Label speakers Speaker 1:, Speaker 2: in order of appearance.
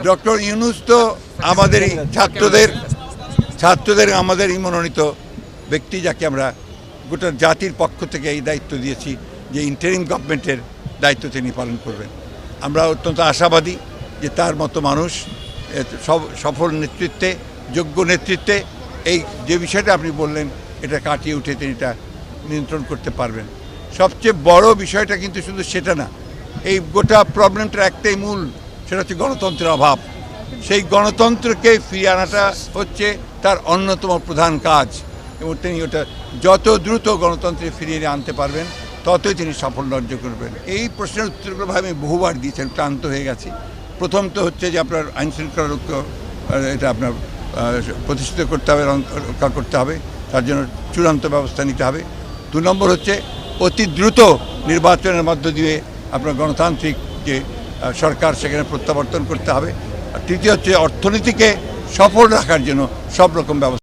Speaker 1: Doctor Yunus তো আমাদেরই ছাত্রদের আমাদেরই মনোনীত ব্যক্তি, যাকে আমরা গোটা জাতির পক্ষ থেকে এই দায়িত্ব দিয়েছি যে ইন্টারিম গভর্নমেন্টের দায়িত্ব তিনি পালন করবেন। আমরা অত্যন্ত আশাবাদী যে তার মতো মানুষ সফল নেতৃত্বে, যোগ্য নেতৃত্বে এই যে বিষয়টা আপনি বললেন এটা কাটিয়ে উঠে তিনি এটা নিয়ন্ত্রণ করতে পারবেন। সবচেয়ে বড় বিষয়টা কিন্তু শুধু সেটা না, এই গোটা প্রবলেমটার একটাই মূল, সেটা হচ্ছে গণতন্ত্রের অভাব। সেই গণতন্ত্রকে ফিরিয়ে আনাটা হচ্ছে তার অন্যতম প্রধান কাজ, এবং তিনি ওটা যত দ্রুত গণতন্ত্রে ফিরিয়ে আনতে পারবেন ততই তিনি সাফল্য অর্জন করবেন। এই প্রশ্নের উত্তরগুলো ভাই আমি বহুবার দিয়েছেন, ক্লান্ত হয়ে গেছি। প্রথম তো হচ্ছে যে আপনার আইন শৃঙ্খলা রক্ষা, এটা আপনার প্রতিষ্ঠিত করতে হবে, রক্ষা করতে হবে, তার জন্য চূড়ান্ত ব্যবস্থা নিতে হবে। 2 নম্বর হচ্ছে অতি দ্রুত নির্বাচনের মধ্য দিয়ে আপনার গণতান্ত্রিক যে সরকার সেখানে প্রত্যাবর্তন করতে হবে। আর তৃতীয় হচ্ছে অর্থনীতিকে সফল রাখার জন্য সব রকম ব্যবস্থা।